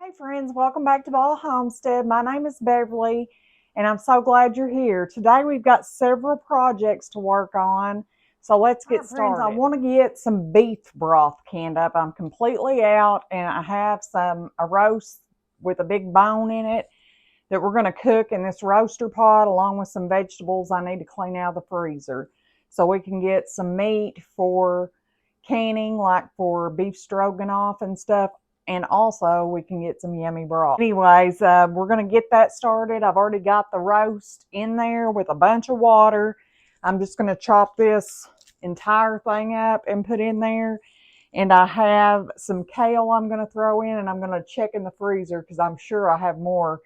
Hey friends, welcome back to Ball Homestead. My name is Beverly and I'm so glad you're here. Today we've got several projects to work on, so let's get started. Friends, I want to get some beef broth canned up. I'm completely out and I have a roast with a big bone in it that we're going to cook in this roaster pot along with some vegetables I need to clean out of the freezer so we can get some meat for canning, like for beef stroganoff and stuff, and also we can get some yummy broth. Anyways, we're going to get that started. I've already got the roast in there with a bunch of water. I'm just going to chop this entire thing up and put in there. And I have some kale I'm going to throw in, and I'm going to check in the freezer because I'm sure I have more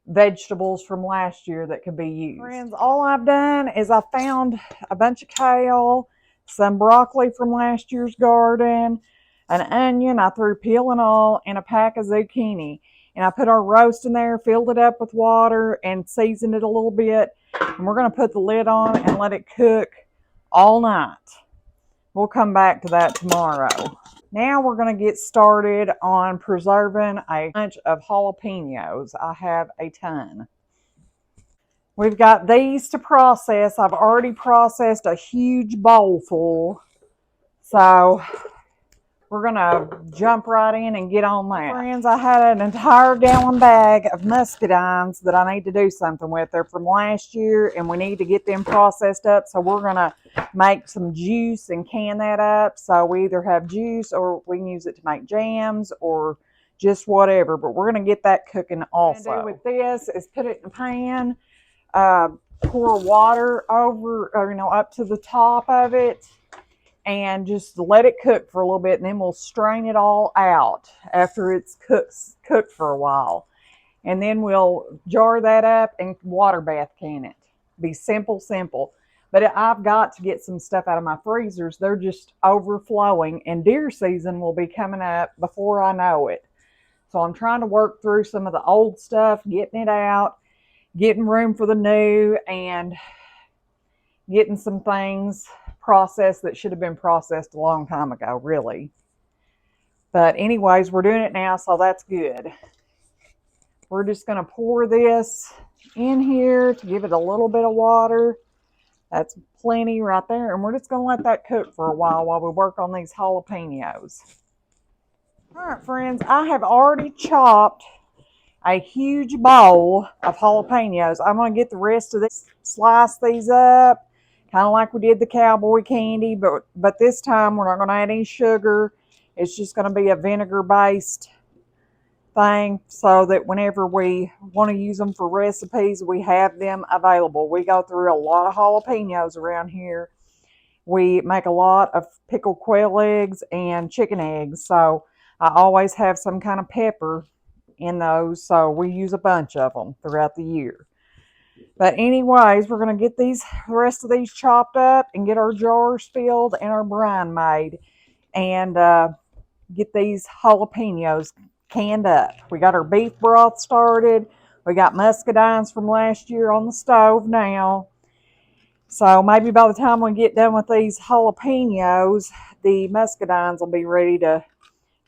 vegetables from last year that could be used. Friends, all I've done is I found a bunch of kale, some broccoli from last year's garden, an onion, I threw peel and all, and a pack of zucchini. And I put our roast in there, filled it up with water, and seasoned it a little bit. And we're going to put the lid on and let it cook all night. We'll come back to that tomorrow. Now we're going to get started on preserving a bunch of jalapeños. I have a ton. We've got these to process. I've already processed a huge bowl full. So we're going to jump right in and get on that. Friends, I had an entire gallon bag of muscadines that I need to do something with. They're from last year and we need to get them processed up. So we're going to make some juice and can that up. So we either have juice or we can use it to make jams or just whatever. But we're going to get that cooking also. What I'm going to do with this is put it in a pan, pour water over, or, up to the top of it, and just let it cook for a little bit, and then we'll strain it all out after it's cooked for a while. And then we'll jar that up and water bath can it. Be simple. But I've got to get some stuff out of my freezers. They're just overflowing, and deer season will be coming up before I know it. So I'm trying to work through some of the old stuff, getting it out, getting room for the new, and getting some things processed that should have been processed a long time ago, really. But anyways, we're doing it now, so that's good. We're just going to pour this in here to give it a little bit of water. That's plenty right there, and we're just going to let that cook for a while we work on these jalapeños. All right, friends, I have already chopped a huge bowl of jalapeños. I'm going to get the rest of this, slice these up, kind of like we did the cowboy candy, but this time we're not going to add any sugar. It's just going to be a vinegar-based thing so that whenever we want to use them for recipes, we have them available. We go through a lot of jalapeños around here. We make a lot of pickled quail eggs and chicken eggs, so I always have some kind of pepper in those, so we use a bunch of them throughout the year. But anyways, we're going to get the rest of these chopped up and get our jars filled and our brine made, and get these jalapeños canned up. We got our beef broth started. We got muscadines from last year on the stove now. So maybe by the time we get done with these jalapeños, the muscadines will be ready to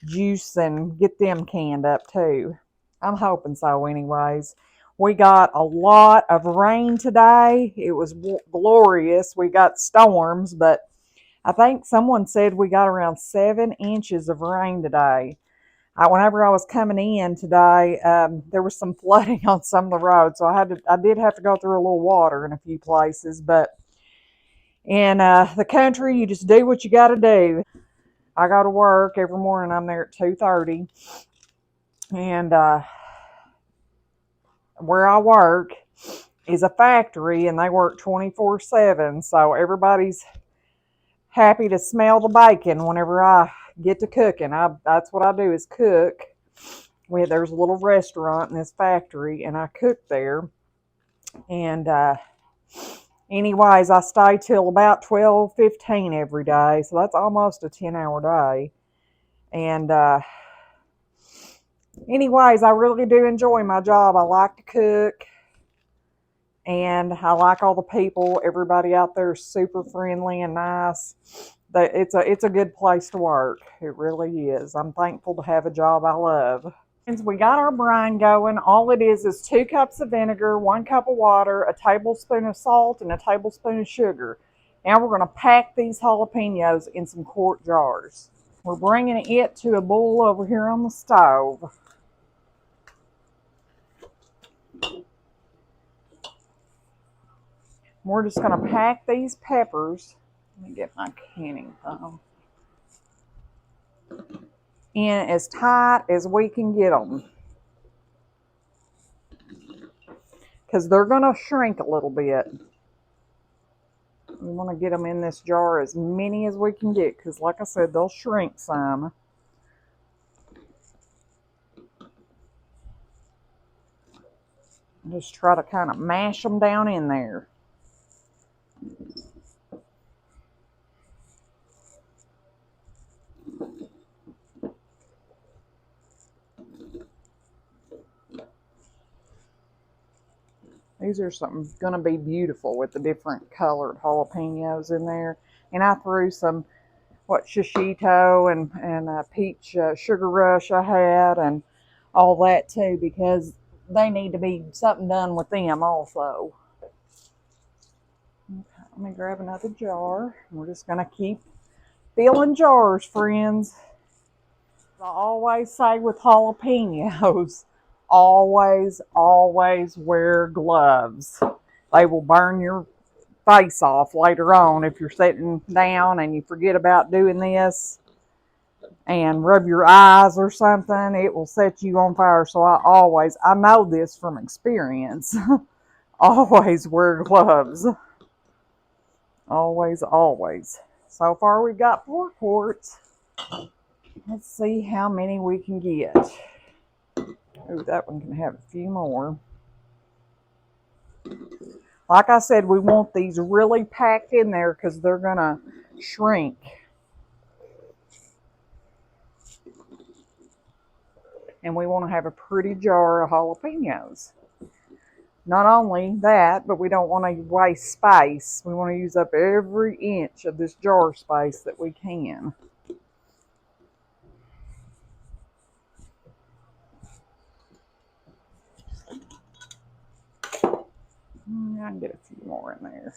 juice and get them canned up too. I'm hoping so anyways. We got a lot of rain today. It was glorious. We got storms, but I think someone said we got around 7 inches of rain today. Whenever I was coming in today, there was some flooding on some of the roads, so I did have to go through a little water in a few places. But in the country, you just do what you got to do. I go to work every morning. I'm there at 2:30, and where I work is a factory, and they work 24/7. So everybody's happy to smell the bacon whenever I get to cooking. That's what I do, is cook. There's a little restaurant in this factory, and I cook there. And anyways, I stay till about 12:15 every day, so that's almost a 10-hour day. And anyways, I really do enjoy my job. I like to cook, and I like all the people. Everybody out there is super friendly and nice. It's a good place to work. It really is. I'm thankful to have a job I love. We got our brine going. All it is 2 cups of vinegar, 1 cup of water, a tablespoon of salt, and a tablespoon of sugar. Now we're going to pack these jalapenos in some quart jars. We're bringing it to a boil over here on the stove. We're just going to pack these peppers. Let me get my canning thumb. In as tight as we can get them. Because they're going to shrink a little bit. We want to get them in this jar as many as we can get because, like I said, they'll shrink some. Just try to kind of mash them down in there. These are going to be beautiful with the different colored jalapenos in there. And I threw some, shishito and peach sugar rush I had and all that too because they need to be something done with them also. Okay, let me grab another jar. We're just going to keep filling jars, friends. I always say with jalapenos, always wear gloves. They will burn your face off later on if you're sitting down and you forget about doing this and rub your eyes or something. It will set you on fire. So I know this from experience. Always wear gloves. Always. So far we've got 4 quarts. Let's see how many we can get. Oh, that one can have a few more. Like I said, we want these really packed in there because they're going to shrink. And we want to have a pretty jar of jalapenos. Not only that, but we don't want to waste space. We want to use up every inch of this jar space that we can. I can get a few more in there.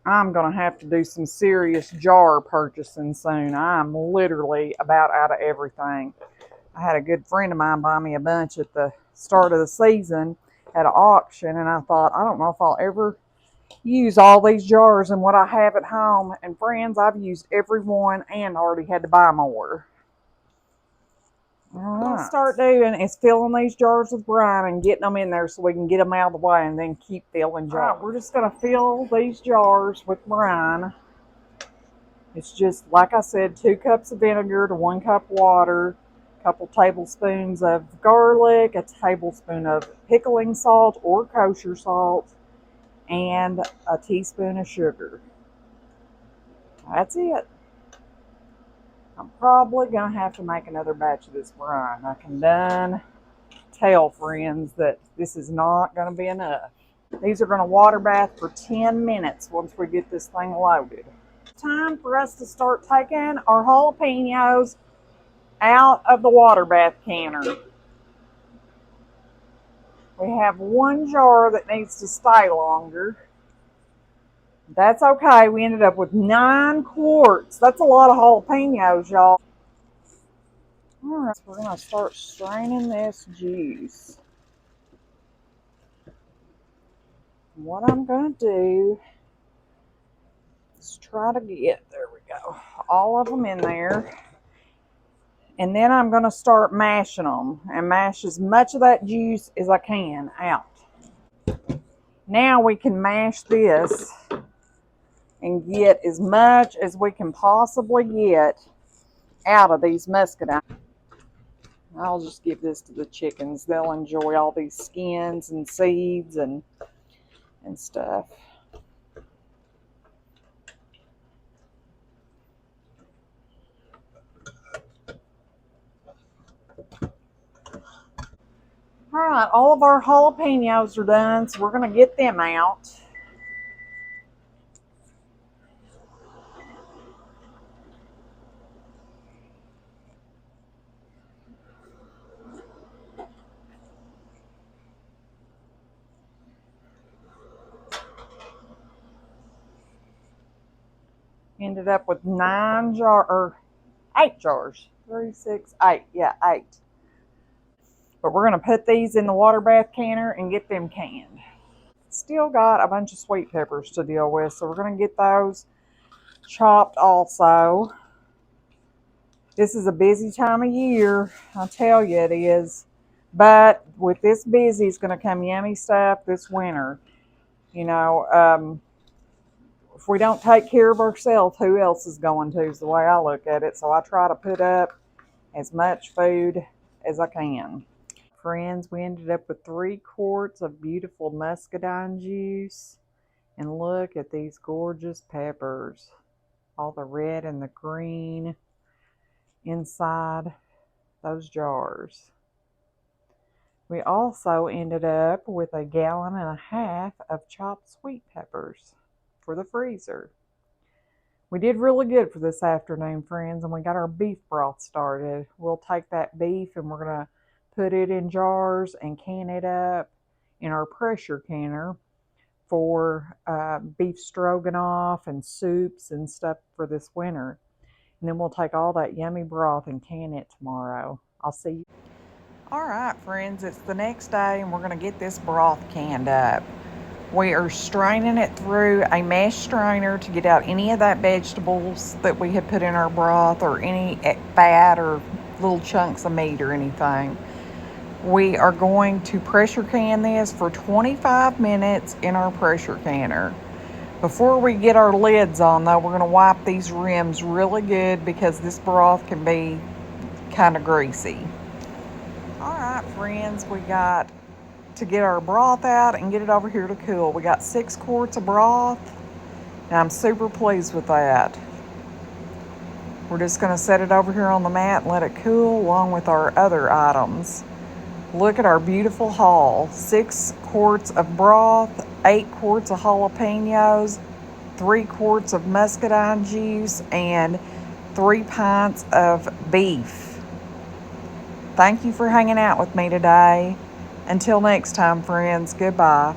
I'm going to have to do some serious jar purchasing soon. I'm literally about out of everything. I had a good friend of mine buy me a bunch at the start of the season at an auction, and I thought, I don't know if I'll ever use all these jars and what I have at home. And friends, I've used every one and already had to buy more. All right. What I'll start doing is filling these jars with brine and getting them in there so we can get them out of the way and then keep filling jars. All right, we're just going to fill these jars with brine. It's just, like I said, 2 cups of vinegar to 1 cup water, a couple tablespoons of garlic, a tablespoon of pickling salt or kosher salt, and a teaspoon of sugar. That's it. I'm probably going to have to make another batch of this brine. I can done tell, friends, that this is not going to be enough. These are going to water bath for 10 minutes once we get this thing loaded. Time for us to start taking our jalapenos out of the water bath canner. We have 1 jar that needs to stay longer. That's okay. We ended up with 9 quarts. That's a lot of jalapenos, y'all. All right, we're going to start straining this juice. What I'm going to do is try to get, there we go, all of them in there. And then I'm going to start mashing them and mash as much of that juice as I can out. Now we can mash this and get as much as we can possibly get out of these muscadines. I'll just give this to the chickens. They'll enjoy all these skins and seeds and stuff. All right, all of our jalapenos are done, so we're going to get them out. Ended up with 8 jars. 3, 6, 8. Yeah, 8. But we're going to put these in the water bath canner and get them canned. Still got a bunch of sweet peppers to deal with, so we're going to get those chopped also. This is a busy time of year, I tell you it is. But with this busy, it's going to come yummy stuff this winter. You know, if we don't take care of ourselves, who else is going to, is the way I look at it. So I try to put up as much food as I can. Friends, we ended up with 3 quarts of beautiful muscadine juice. And look at these gorgeous peppers. All the red and the green inside those jars. We also ended up with 1.5 gallons of chopped sweet peppers for the freezer. We did really good for this afternoon, friends, and we got our beef broth started. We'll take that beef and we're going to put it in jars and can it up in our pressure canner for beef stroganoff and soups and stuff for this winter. And then we'll take all that yummy broth and can it tomorrow. I'll see you. All right, friends, it's the next day and we're going to get this broth canned up. We are straining it through a mesh strainer to get out any of that vegetables that we had put in our broth or any fat or little chunks of meat or anything. We are going to pressure can this for 25 minutes in our pressure canner. Before we get our lids on, though, we're going to wipe these rims really good because this broth can be kind of greasy. All right, friends, we got to get our broth out and get it over here to cool. We got 6 quarts of broth, and I'm super pleased with that. We're just going to set it over here on the mat and let it cool along with our other items. Look at our beautiful haul. 6 quarts of broth, 8 quarts of jalapeños, 3 quarts of muscadine juice, and 3 pints of beef. Thank you for hanging out with me today. Until next time, friends, goodbye.